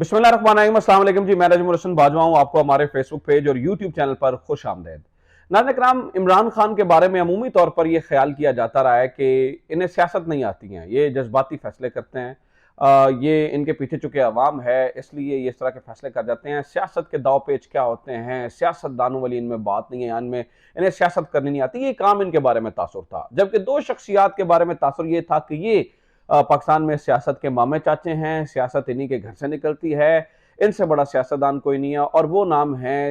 बिस्मिल्लाहिर्रहमानिर्रहीम। अस्सलाम वालेकुम जी, मैं नजमुल हसन बाजवा हूं। आपको हमारे फेसबुक पेज और यूट्यूब चैनल पर खुश आमदेद। नाज़रीन किराम, इमरान खान के बारे में अमूमी तौर पर यह ख्याल किया जाता रहा है कि इन्हें सियासत नहीं आती है, ये जज्बाती फैसले करते हैं। ये इनके पीछे चुके अवाम है, इसलिए ये इस तरह के फैसले कर जाते हैं। सियासत के दाव पेच क्या होते हैं, सियासतदानों वाली इनमें बात नहीं है, इनमें इन्हें सियासत करनी नहीं आती, ये काम इनके बारे में तासुर था। जबकि दो शख्सियात के बारे में तासुर ये था कि ये पाकिस्तान में सियासत के मामे चाचे हैं, सियासत इन्हीं के घर से निकलती है, इनसे बड़ा सियासतदान कोई नहीं है। और वो नाम है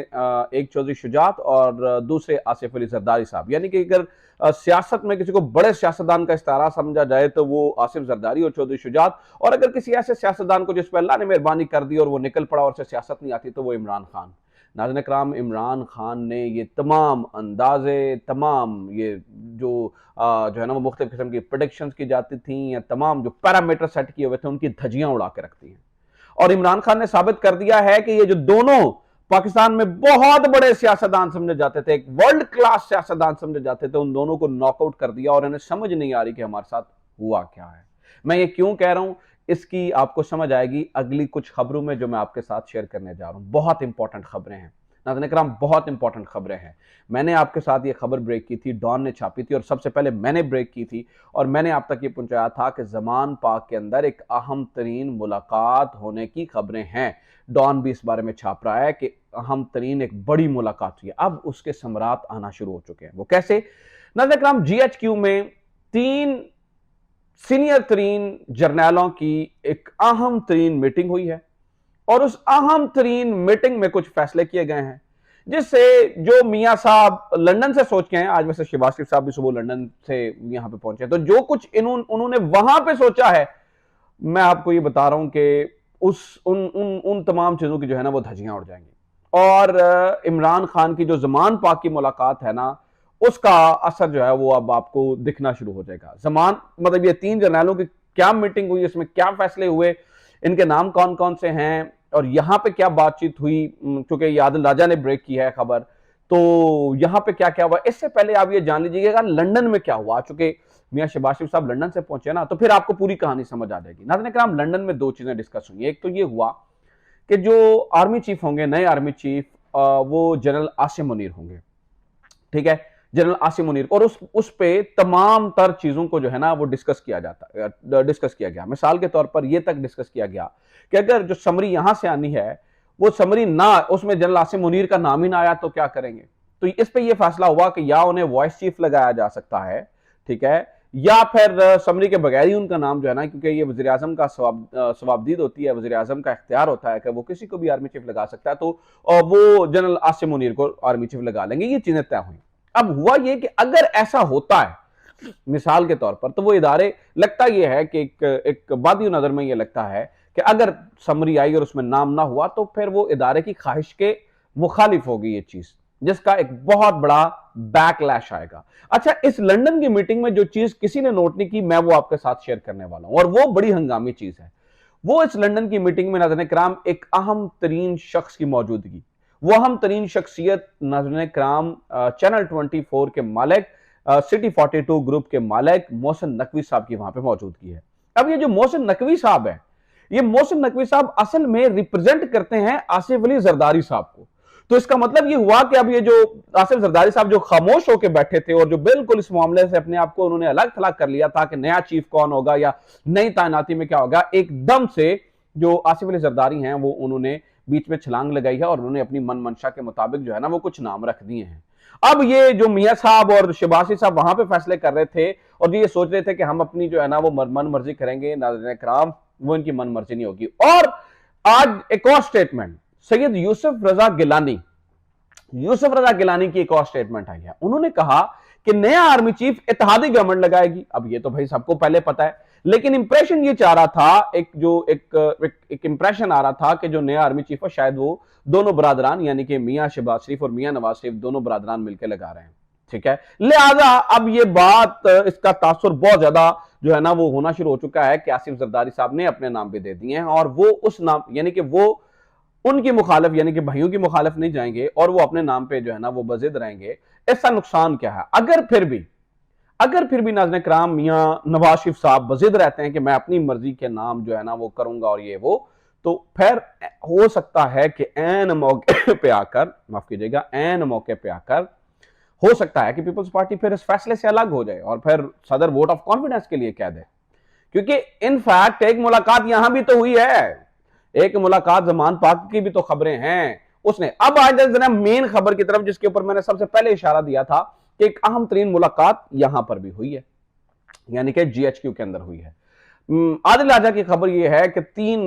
एक चौधरी शुजात और दूसरे आसिफ अली जरदारी साहब। यानी कि अगर सियासत में किसी को बड़े सियासतदान का इस्तारा समझा जाए तो वो आसिफ जरदारी और चौधरी शुजात, और अगर किसी ऐसे सियासतदान को जिस पर अल्लाह ने मेहरबानी कर दी और वो निकल पड़ा और उसे सियासत नहीं आती तो वो इमरान खान। नाज़रीन कराम, इमरान खान ने ये तमाम अंदाजे, तमाम ये जो है ना वो मुख्तलिफ किस्म की प्रेडिक्शंस की जाती थी, या तमाम जो पैरामीटर सेट किए हुए थे उनकी धज्जियां उड़ा के रखती हैं। और इमरान खान ने साबित कर दिया है कि ये जो दोनों पाकिस्तान में बहुत बड़े सियासतदान समझे जाते थे, एक वर्ल्ड क्लास सियासतदान समझे जाते थे, उन दोनों को नॉकआउट कर दिया। और इन्हें समझ नहीं आ रही कि हमारे साथ हुआ क्या है। मैं ये क्यों कह रहा हूं, इसकी आपको समझ आएगी अगली कुछ खबरों में जो मैं आपके साथ शेयर करने जा रहा हूं। बहुत इंपॉर्टेंट खबरें हैं नाज़रीन किराम, बहुत इंपॉर्टेंट खबरें हैं। मैंने आपके साथ ये खबर ब्रेक की थी, डॉन ने छापी थी और सबसे पहले मैंने ब्रेक की थी, और मैंने आप तक ये पहुंचाया था कि ज़मान पाक के अंदर एक अहम तरीन मुलाकात होने की खबरें हैं। डॉन भी इस बारे में छाप रहा है कि अहम तरीन एक बड़ी मुलाकात हुई है। अब उसके समरात आना शुरू हो चुके हैं। वो कैसे? नाज़रीन किराम, GHQ में 3 सीनियर तरीन जर्नैलों की एक अहम तरीन मीटिंग हुई है, और उस अहम तरीन मीटिंग में कुछ फैसले किए गए हैं, जिससे जो मियां साहब लंदन से सोच के हैं, आज वैसे शहबाज शरीफ साहब भी सुबह लंदन से यहां पे पहुंचे, तो जो कुछ उन्होंने वहां पे सोचा है, मैं आपको ये बता रहा हूं कि उन तमाम चीजों की जो है ना वो धज्जियां उड़ जाएंगी। और इमरान खान की जो ज़मान पाक की मुलाकात है ना, उसका असर जो है वो अब आपको दिखना शुरू हो जाएगा। ज़मान मतलब ये 3 जर्नैलों की क्या मीटिंग हुई, इसमें क्या फैसले हुए, इनके नाम कौन कौन से हैं, और यहां पे क्या बातचीत हुई, क्योंकि ये आदिल राजा ने ब्रेक की है खबर, तो यहां पे क्या क्या हुआ। इससे पहले आप ये जान लीजिएगा लंदन में क्या हुआ। चूंकि मियां शहबाज शरीफ साहब लंदन से पहुंचे ना, तो फिर आपको पूरी कहानी समझ आ जाएगी। नाज़रीन किराम, लंदन में 2 चीजें डिस्कस हुई। एक तो ये हुआ कि जो आर्मी चीफ होंगे, नए आर्मी चीफ, वो जनरल आसिम मुनीर होंगे। ठीक है, जनरल आसिम मुनीर, और उस पे तमाम तर चीजों को जो है ना वो डिस्कस किया गया। मिसाल के तौर पर यह तक डिस्कस किया गया कि अगर जो समरी यहां से आनी है वो समरी ना, उसमें जनरल आसिम मुनीर का नाम ही ना आया तो क्या करेंगे। तो इस पे यह फैसला हुआ कि या उन्हें वॉइस चीफ लगाया जा सकता है, ठीक है, या फिर समरी के बगैर ही उनका नाम जो है ना, क्योंकि ये वज़ीर आज़म का सवाबदीद होती है, वज़ीर आज़म का इख्तियार होता है कि वो किसी को भी आर्मी चीफ लगा सकता है, तो वो जनरल आसिम मुनीर को आर्मी चीफ लगा लेंगे। ये चीजें तय हुई। अब हुआ ये कि अगर ऐसा होता है मिसाल के तौर पर, तो वो इदारे, लगता यह है कि एक बादी नजर में यह लगता है कि अगर समरी आई और उसमें नाम ना हुआ तो फिर वो इदारे की ख्वाहिश के मुखालिफ होगी ये चीज, जिसका एक बहुत बड़ा बैकलैश आएगा। अच्छा, इस लंदन की मीटिंग में जो चीज किसी ने नोट नहीं की, मैं वो आपके साथ शेयर करने वाला हूं, और वो बड़ी हंगामी चीज है। वो इस लंदन की मीटिंग में नाज़रीन किराम एक अहम तरीन शख्स की मौजूदगी, वो अहम तरीन शख्सियत नाज़रीन किराम चैनल 24 के मालिक, सिटी 42 ग्रुप के मालिक मोहसिन नकवी साहब की वहां पे मौजूदगी है। अब ये जो मोहसिन नकवी साहब है, ये मोहसिन नकवी साहब असल में रिप्रेजेंट करते हैं आसिफ अली जरदारी साहब को। तो इसका मतलब ये हुआ कि अब ये जो आसिफ जरदारी साहब जो खामोश होकर बैठे थे और जो बिल्कुल इस मामले से अपने आप को उन्होंने अलग थलग कर लिया था कि नया चीफ कौन होगा या नई तैनाती में क्या होगा, एकदम से जो आसिफ अली जरदारी हैं वो उन्होंने बीच में छलांग लगाई है और उन्होंने अपनी मन मंशा के मुताबिक जो है ना वो कुछ नाम रख दिए हैं। अब ये जो मियां साहब और शहबाज साहब वहां पे फैसले कर रहे थे और ये सोच रहे थे कि हम अपनी जो है ना वो मन मर्जी करेंगे, नाज़रीन किराम वो इनकी मन मर्जी नहीं होगी। और आज एक और स्टेटमेंट, सैयद यूसुफ रजा गिलानी की एक और स्टेटमेंट आई है। उन्होंने कहा कि नया आर्मी चीफ इत्तेहादी गवर्नमेंट लगाएगी। अब ये तो भाई सबको पहले पता है, लेकिन इंप्रेशन ये चाह रहा था, एक इंप्रेशन आ रहा था कि जो नया आर्मी चीफ है शायद वो दोनों बरादरान, यानी कि मियां शहबाज शरीफ और मियां नवाज शरीफ, दोनों बरादरान मिलकर लगा रहे हैं। ठीक है, लिहाजा अब ये बात, इसका तासुर बहुत ज्यादा जो है ना वो होना शुरू हो चुका है कि आसिफ जरदारी साहब ने अपने नाम भी दे दिए हैं, और वो उस नाम, यानी कि वो उनकी मुखालिफ, यानी कि भाइयों की मुखालिफ नहीं जाएंगे और वो अपने नाम पे जो है ना वो बजिद रहेंगे। इसका नुकसान क्या है? अगर फिर भी नाज़रीन किराम मियां नवाज शरीफ साहब बजिद रहते हैं कि मैं अपनी मर्जी के नाम जो है ना वो करूंगा और ये वो, तो फिर हो सकता है कि ऐन मौके पे आकर, माफ कीजिएगा, ऐन मौके पे आकर हो सकता है कि पीपल्स पार्टी फिर इस फैसले से अलग हो जाए और फिर सदर वोट ऑफ कॉन्फिडेंस के लिए कह दे। क्योंकि इनफैक्ट एक मुलाकात यहां भी तो हुई है, एक मुलाकात जमान पाक की भी तो खबरें हैं उसने। अब आज जरा मेन खबर की तरफ, जिसके ऊपर मैंने सबसे पहले इशारा दिया था कि एक अहम तरीन मुलाकात यहां पर भी हुई है, यानी कि जीएचक्यू के अंदर हुई है। आदिल राजा की खबर यह है कि 3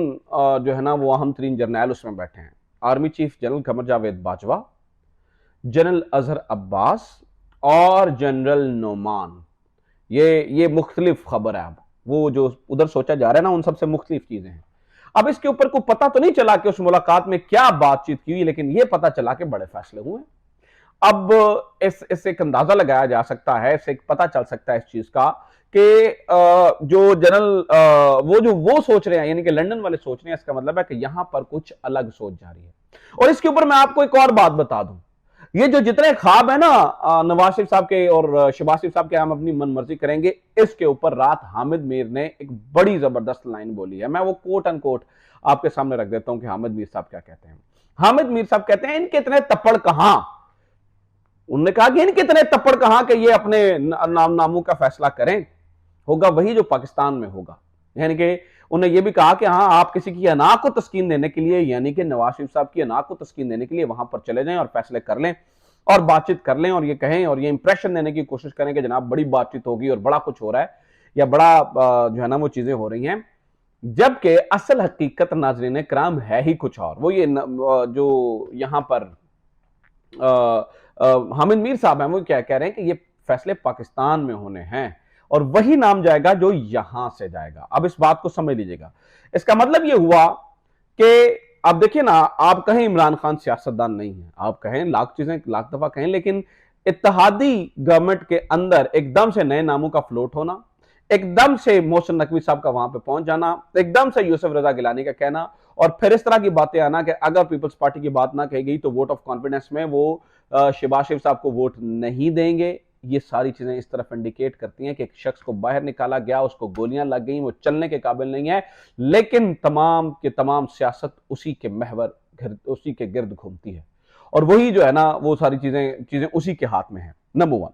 जो है ना वो अहम तरीन जर्नैल उसमें बैठे हैं। Army chief general Qamar Javed Bajwa, general Azhar Abbas और जनरल नोमान। ये मुख्तलिफ खबर है। अब वो जो उधर सोचा जा रहा है ना, उन सबसे मुख्तलिफ चीजें हैं। अब इसके ऊपर को पता तो नहीं चला कि उस मुलाकात में क्या बातचीत की हुई, लेकिन यह पता चला कि बड़े फैसले हुए। अब इससे एक अंदाजा लगाया जा सकता है, इससे पता चल सकता है इस चीज का कि जो जनरल वो सोच रहे हैं, यानी कि लंदन वाले सोच रहे हैं, इसका मतलब है कि यहां पर कुछ अलग सोच जा रही है। और इसके ऊपर मैं आपको एक और बात बता दूं, ये जो जितने ख्वाब है ना नवाज शरीफ साहब के और शहबाज शरीफ साहब के, हम अपनी मनमर्जी करेंगे, इसके ऊपर रात हामिद मीर ने एक बड़ी जबरदस्त लाइन बोली है। मैं वो कोट अनकोट आपके सामने रख देता हूं कि हामिद मीर साहब क्या कहते हैं। हामिद मीर साहब कहते हैं, इनके इतने तप्पड़ कहां, उन्होंने कहा कि इनके इतने तप्पड़ कहां कि ये अपने नामों का फैसला करें, होगा वही जो पाकिस्तान में होगा। यानी कि उन्होंने ये भी कहा कि हाँ, आप किसी की अना को तस्कीन देने के लिए, यानी कि नवाज शरीफ साहब की अना को तस्कीन देने के लिए वहां पर चले जाएं और फैसले कर लें और बातचीत कर लें और ये कहें और ये इंप्रेशन देने की कोशिश करें कि जनाब बड़ी बातचीत होगी और बड़ा कुछ हो रहा है या बड़ा जो है ना वो चीजें हो रही हैं, जबकि असल हकीकत नाज़रीन किराम है ही कुछ और। वो ये जो यहां पर हामिद मीर साहब हैं, वो क्या कह रहे हैं कि ये फैसले पाकिस्तान में होने हैं और वही नाम जाएगा जो यहां से जाएगा। अब इस बात को समझ लीजिएगा, इसका मतलब यह हुआ कि अब देखिए ना, आप कहें इमरान खान सियासतदान नहीं है, आप कहें लाख चीजें, लाख दफा कहें, लेकिन इत्तेहादी गवर्नमेंट के अंदर एकदम से नए नामों का फ्लोट होना, एकदम से मोहसिन नकवी साहब का वहां पे पहुंच जाना, एकदम से यूसुफ रजा गिलानी का कहना और फिर इस तरह की बातें आना कि अगर पीपल्स पार्टी की बात ना कही गई तो वोट ऑफ कॉन्फिडेंस में वो शहबाज शरीफ साहब को वोट नहीं देंगे। ये सारी चीजें इस तरफ इंडिकेट करती हैं कि एक शख्स को बाहर निकाला गया, उसको गोलियां लग गई, वो चलने के काबिल नहीं है, लेकिन तमाम के तमाम सियासत उसी के महवर, उसी के गिर्द घूमती है और वही जो है ना वो सारी चीजें उसी के हाथ में है। नंबर 1।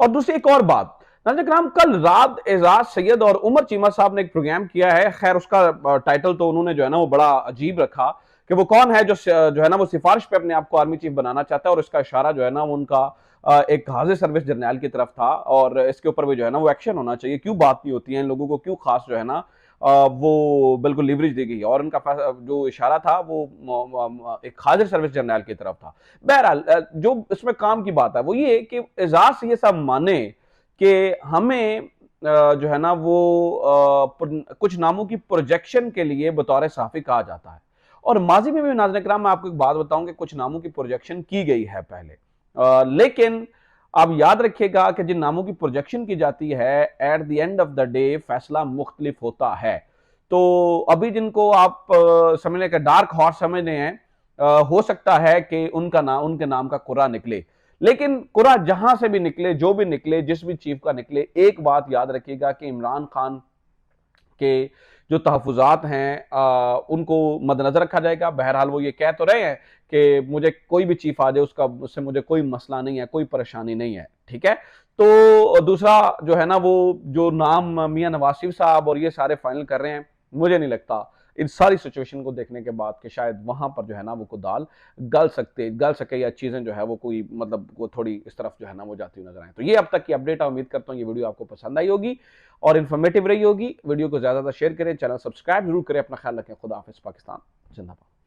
और दूसरी एक और बात, नाज़रीन, कल रात एजाज सैयद और उमर चीमा साहब ने एक प्रोग्राम किया है। खैर उसका टाइटल तो उन्होंने जो है ना वो बड़ा अजीब रखा कि वो कौन है जो है ना वो सिफारिश पे अपने आप को आर्मी चीफ बनाना चाहता है, और इसका इशारा जो है ना उनका एक हाजिर सर्विस जर्नैल की तरफ था और इसके ऊपर भी जो है ना वो एक्शन होना चाहिए। क्यों बात नहीं होती है, इन लोगों को क्यों खास जो है ना वो बिल्कुल लीवरेज दी गई और उनका जो इशारा था वो एक हाजिर सर्विस जर्नैल की तरफ था। बहरहाल जो इसमें काम की बात है वो ये कि एजाज ये सब माने कि हमें जो है ना वो कुछ नामों की प्रोजेक्शन के लिए बतौर सहाफी कहा जाता है, और माजी में भी नाज़रीन किराम मैं आपको एक बात बताऊं कि कुछ नामों की प्रोजेक्शन की गई है पहले, लेकिन आप याद रखिएगा कि जिन नामों की प्रोजेक्शन की जाती है at the end of the day फैसला मुख्तलिफ होता है। तो अभी जिनको आप समझने का डार्क हॉर्स समझ रहे हैं, हो सकता है कि उनके नाम का कुरा निकले, लेकिन कुरा जहां से भी निकले, जो भी निकले, जिस भी चीफ का निकले, एक बात याद रखिएगा कि इमरान खान के जो तहफुजात हैं उनको मद्देनजर रखा जाएगा। बहरहाल वो ये कह तो रहे हैं कि मुझे कोई भी चीफ आ जाए उससे मुझे कोई मसला नहीं है, कोई परेशानी नहीं है, ठीक है। तो दूसरा जो है ना वो जो नाम मियां नवाज शरीफ साहब और ये सारे फाइनल कर रहे हैं, मुझे नहीं लगता इन सारी सिचुएशन को देखने के बाद कि शायद वहां पर जो है ना वो दाल गल सके या चीजें जो है वो कोई मतलब वो थोड़ी इस तरफ जो है ना वो जाती हुई नजर आए। तो ये अब तक की अपडेट है, उम्मीद करता हूँ ये वीडियो आपको पसंद आई होगी और इन्फॉर्मेटिव रही होगी। वीडियो को ज्यादा शेयर करें, चैनल सब्सक्राइब जरूर करें, अपना ख्याल रखें। खुदा हाफिज। पाकिस्तान जिंदाबाद।